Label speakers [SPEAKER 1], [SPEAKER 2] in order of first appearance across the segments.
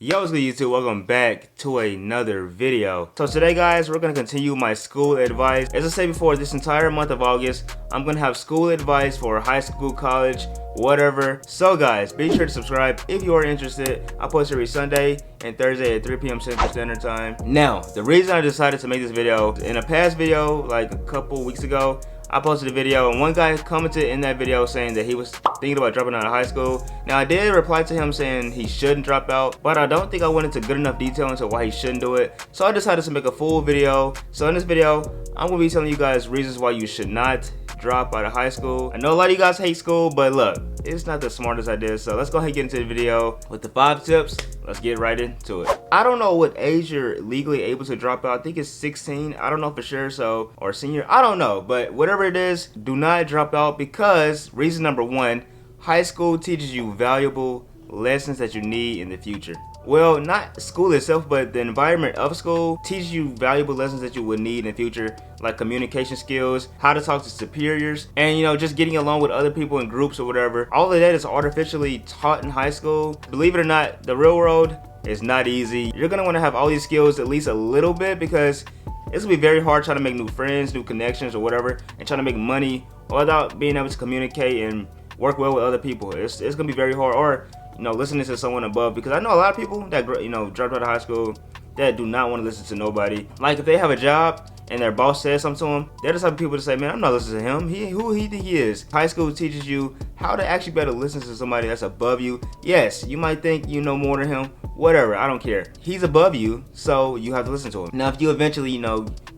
[SPEAKER 1] Yo, what's good YouTube? Welcome back to another video. So today guys, we're going to continue my school advice. As I said before, this entire month of August, I'm going to have school advice for high school, college, whatever. So guys, be sure to subscribe if you are interested. I post every Sunday and Thursday at 3 p.m. Central Standard Time. Now, the reason I decided to make this video, in a past video, like a couple weeks ago, I posted a video and one guy commented in that video saying that he was thinking about dropping out of high school. Now I did reply to him saying he shouldn't drop out, but I don't think I went into good enough detail into why he shouldn't do it. So I decided to make a full video. So in this video, I'm going to be telling you guys reasons why you should not drop out of high school. I know a lot of you guys hate school, but look, it's not the smartest idea. So let's go ahead and get into the video with the 5 tips. Let's get right into it. I don't know what age you're legally able to drop out. I think it's 16. I don't know for sure. So, or senior, I don't know. But whatever it is, do not drop out because reason number 1, high school teaches you valuable lessons that you need in the future. Well, not school itself, but the environment of school teaches you valuable lessons that you would need in the future, like communication skills, how to talk to superiors, and just getting along with other people in groups or whatever. All of that is artificially taught in high school. Believe it or not, the real world is not easy. You're gonna want to have all these skills at least a little bit because it's gonna be very hard trying to make new friends, new connections or whatever, and trying to make money without being able to communicate and work well with other people. It's gonna be very hard. Or listening to someone above, because I know a lot of people that dropped out of high school that do not want to listen to nobody. Like if they have a job and their boss says something to them, they're the type of people to say, man, I'm not listening to him. Who he think he is? High school teaches you how to actually better listen to somebody that's above you. Yes, you might think you know more than him. Whatever, I don't care. He's above you, so you have to listen to him. Now, if you eventually,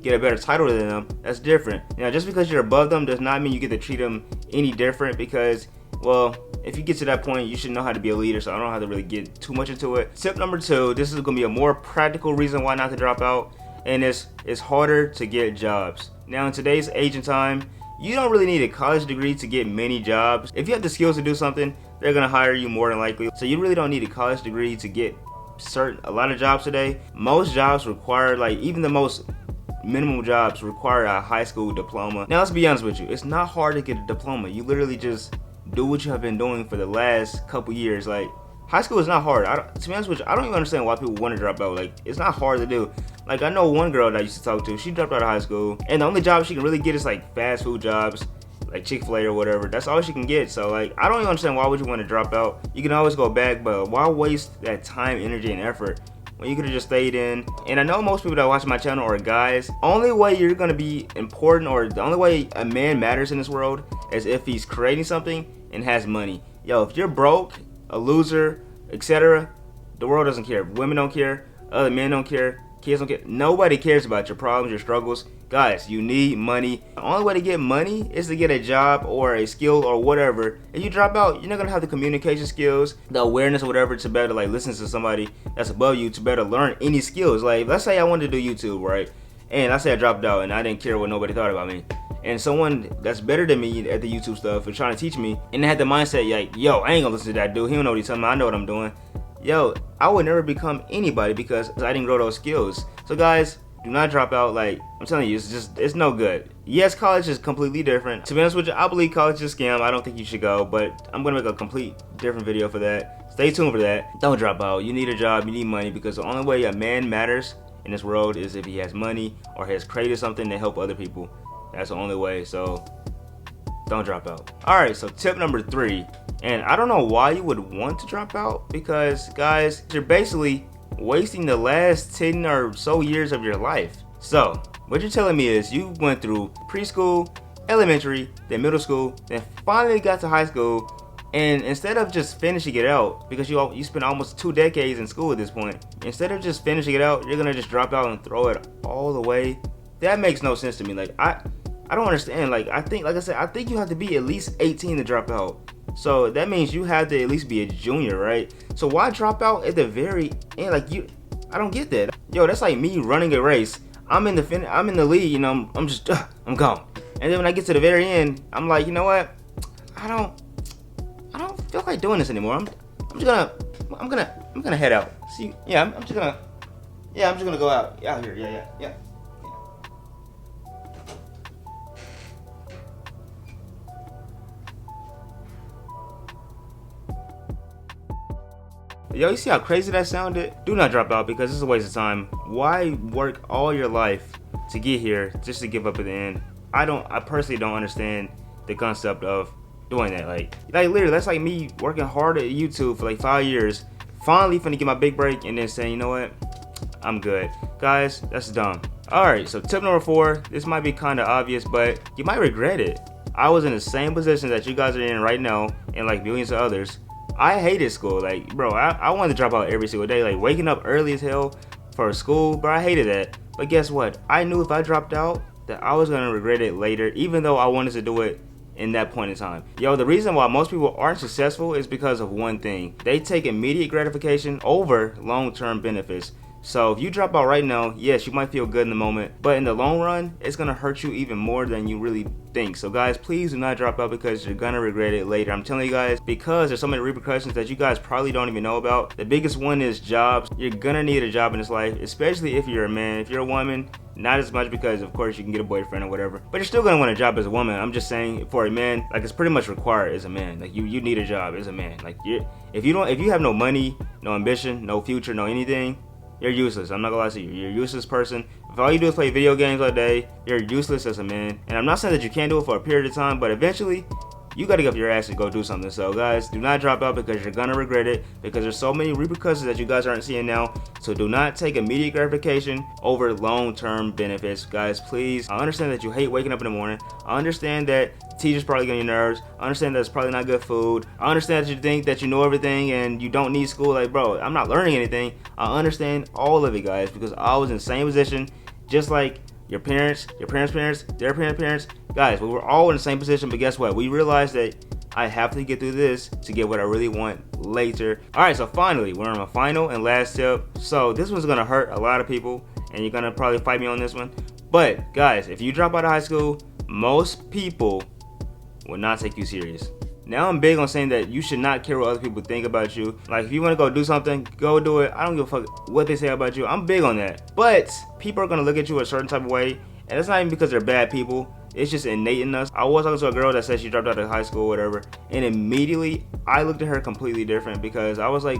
[SPEAKER 1] get a better title than them, that's different. Just because you're above them does not mean you get to treat them any different because, well, if you get to that point, you should know how to be a leader, so I don't have to really get too much into it. Tip number 2, this is going to be a more practical reason why not to drop out, and it's harder to get jobs. Now, in today's age and time, you don't really need a college degree to get many jobs. If you have the skills to do something, they're going to hire you more than likely. So you really don't need a college degree to get a lot of jobs today. Most jobs require, even the most minimum jobs require a high school diploma. Now, let's be honest with you. It's not hard to get a diploma. You literally just do what you have been doing for the last couple years. Like, high school is not hard. To be honest with you, I don't even understand why people want to drop out. Like, it's not hard to do. Like, I know one girl that I used to talk to, she dropped out of high school, and the only job she can really get is like fast food jobs, like Chick-fil-A or whatever. That's all she can get. So like, I don't even understand why would you want to drop out. You can always go back, but why waste that time, energy, and effort when you could have just stayed in? And I know most people that watch my channel are guys. Only way you're gonna be important, or the only way a man matters in this world, is if he's creating something and has money. Yo, if you're broke, a loser, etc., the world doesn't care. Women don't care, other men don't care, kids don't care. Nobody cares about your problems, your struggles. Guys, you need money. The only way to get money is to get a job or a skill or whatever. If you drop out, you're not gonna have the communication skills, the awareness or whatever to better listen to somebody that's above you, to better learn any skills. Like, let's say I wanted to do YouTube, right? And let's say I dropped out and I didn't care what nobody thought about me. And someone that's better than me at the YouTube stuff is trying to teach me, and they had the mindset like, yo, I ain't gonna listen to that dude. He don't know what he's telling me. I know what I'm doing. Yo, I would never become anybody because I didn't grow those skills. So guys, do not drop out. Like, I'm telling you, it's no good. Yes, college is completely different. To be honest with you, I believe college is a scam. I don't think you should go, but I'm gonna make a complete different video for that. Stay tuned for that. Don't drop out. You need a job, you need money, because the only way a man matters in this world is if he has money or has created something to help other people. That's the only way, so don't drop out. Alright, so tip number 3, and I don't know why you would want to drop out, because guys, you're basically wasting the last 10 or so years of your life. So what you're telling me is you went through preschool, elementary, then middle school, then finally got to high school, and instead of just finishing it out, because you spent almost 2 decades in school at this point, instead of just finishing it out, you're gonna just drop out and throw it all away. That makes no sense to me. Like, I don't understand. Like I think you have to be at least 18 to drop out. So that means you have to at least be a junior, right? So why drop out at the very end? Like, I don't get that. Yo, that's like me running a race. I'm in the lead, I'm gone. And then when I get to the very end, I'm like, you know what? I don't feel like doing this anymore. I'm gonna head out. See, yeah, I'm just gonna go out here. Yeah. Yo, you see how crazy that sounded? Do not drop out because it's a waste of time. Why work all your life to get here just to give up at the end? I personally don't understand the concept of doing that. Like literally, that's like me working hard at YouTube for like 5 years, finally finna get my big break, and then saying, you know what, I'm good. Guys, that's dumb. Alright, so tip number 4, this might be kinda obvious, but you might regret it. I was in the same position that you guys are in right now, and like millions of others. I hated school. Like, bro, I wanted to drop out every single day. Like, waking up early as hell for school, bro, I hated that. But guess what? I knew if I dropped out, that I was gonna regret it later, even though I wanted to do it in that point in time. Yo, the reason why most people aren't successful is because of one thing. They take immediate gratification over long-term benefits. So if you drop out right now, yes, you might feel good in the moment, but in the long run, it's gonna hurt you even more than you really think. So guys, please do not drop out because you're gonna regret it later. I'm telling you guys, because there's so many repercussions that you guys probably don't even know about. The biggest one is jobs. You're gonna need a job in this life, especially if you're a man. If you're a woman, not as much because of course you can get a boyfriend or whatever, but you're still gonna want a job as a woman. I'm just saying, for a man, like, it's pretty much required as a man. Like, you need a job as a man. Like, if you have no money, no ambition, no future, no anything, you're useless. I'm not gonna lie to you. You're a useless person. If all you do is play video games all day, you're useless as a man. And I'm not saying that you can't do it for a period of time, but eventually, you gotta get up your ass and go do something. So guys, do not drop out because you're gonna regret it, because there's so many repercussions that you guys aren't seeing now. So do not take immediate gratification over long-term benefits. Guys, please, I understand that you hate waking up in the morning. I understand that the teacher's probably getting your nerves. I understand that it's probably not good food. I understand that you think that you know everything and you don't need school. Like, bro, I'm not learning anything. I understand all of it, guys, because I was in the same position, just like your parents, their parents. Guys, we were all in the same position, but guess what? We realized that I have to get through this to get what I really want later. Alright, so finally, we're on my final and last tip. So this one's gonna hurt a lot of people, and you're gonna probably fight me on this one. But guys, if you drop out of high school, most people will not take you serious. Now I'm big on saying that you should not care what other people think about you. Like, if you want to go do something, go do it. I don't give a fuck what they say about you. I'm big on that. But people are going to look at you a certain type of way, and it's not even because they're bad people. It's just innate in us. I was talking to a girl that said she dropped out of high school or whatever, and immediately I looked at her completely different, because I was like,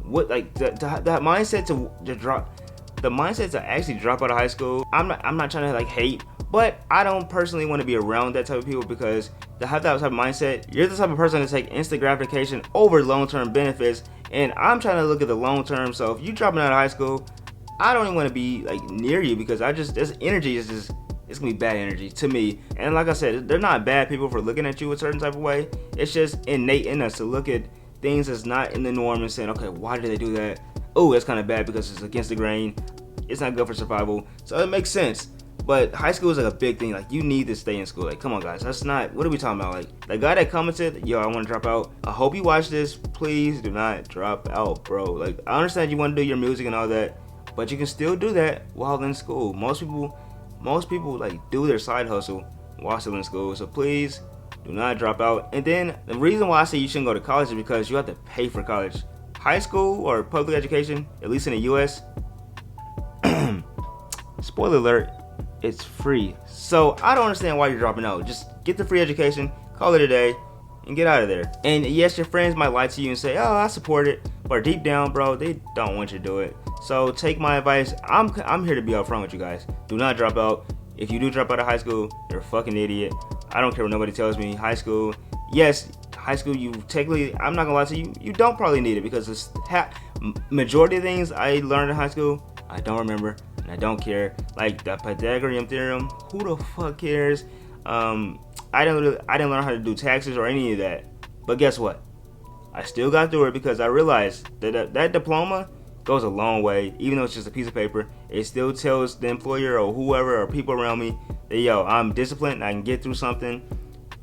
[SPEAKER 1] what? Like, that mindset to drop, the mindset to actually drop out of high school. I'm not trying to like hate, but I don't personally want to be around that type of people, because to have that type of mindset, you're the type of person to take instant gratification over long-term benefits, and I'm trying to look at the long term. So if you dropping out of high school, I don't even want to be like near you, because this energy is just, it's gonna be bad energy to me. And like I said, they're not bad people for looking at you a certain type of way. It's just innate in us to look at things that's not in the norm and saying, okay, why did they do that? Oh, that's kind of bad because it's against the grain. It's not good for survival. So it makes sense. But high school is like a big thing. Like, you need to stay in school. Like, come on, guys. That's not, what are we talking about? Like, the guy that commented, yo, I want to drop out. I hope you watch this. Please do not drop out, bro. Like, I understand you want to do your music and all that, but you can still do that while in school. Most people like do their side hustle while still in school. So please do not drop out. And then the reason why I say you shouldn't go to college is because you have to pay for college. High school or public education, at least in the US, spoiler alert, it's free. So I don't understand why you're dropping out. Just get the free education, call it a day, and get out of there. And yes, your friends might lie to you and say, oh, I support it, but deep down, bro, they don't want you to do it. So take my advice. I'm here to be upfront with you guys. Do not drop out. If you do drop out of high school, you're a fucking idiot. I don't care what nobody tells me. High school, yes, high school, you technically, I'm not gonna lie to you, you don't probably need it, because it's majority of things I learned in high school, I don't remember, and I don't care. Like the Pythagorean theorem, who the fuck cares? I didn't learn how to do taxes or any of that. But guess what? I still got through it, because I realized that that diploma goes a long way. Even though it's just a piece of paper, it still tells the employer or whoever or people around me that, yo, I'm disciplined and I can get through something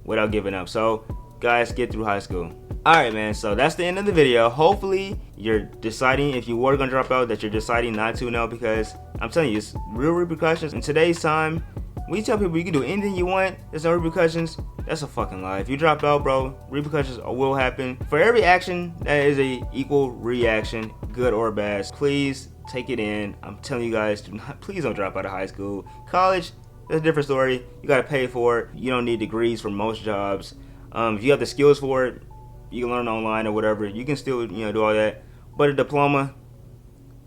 [SPEAKER 1] without giving up. So guys, get through high school. Alright, man, so that's the end of the video. Hopefully you're deciding, if you were gonna drop out, that you're deciding not to now, because I'm telling you, it's real repercussions. In today's time, when you tell people you can do anything you want, there's no repercussions, that's a fucking lie. If you drop out, bro, repercussions will happen. For every action, that is a equal reaction, good or bad. Please take it in. I'm telling you guys, please don't drop out of high school. College, that's a different story. You gotta pay for it. You don't need degrees for most jobs. If you have the skills for it, you can learn online or whatever. You can still, do all that. but a diploma,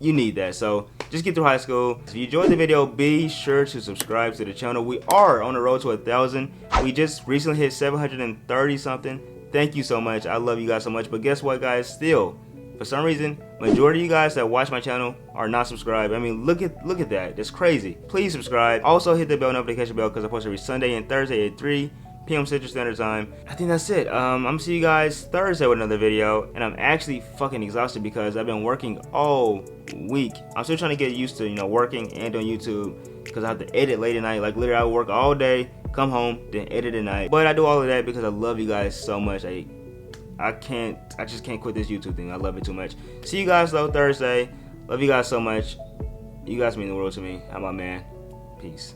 [SPEAKER 1] you need that. So just get through high school. If you enjoyed the video, be sure to subscribe to the channel. We are on the road to 1,000. We just recently hit 730 something. Thank you so much. I love you guys so much. But guess what, guys? Still, for some reason, majority of you guys that watch my channel are not subscribed. I mean, look at that. That's crazy. Please subscribe. Also hit the bell notification bell because I post every Sunday and Thursday at 3 p.m. Central Standard Time. I think that's it. I'm gonna see you guys Thursday with another video, and I'm actually fucking exhausted because I've been working all week. I'm still trying to get used to, you know, working and on YouTube because I have to edit late at night. Like literally, I work all day, come home, then edit at night. But I do all of that because I love you guys so much. I just can't quit this YouTube thing. I love it too much. See you guys though Thursday. Love you guys so much. You guys mean the world to me. I'm my man. Peace.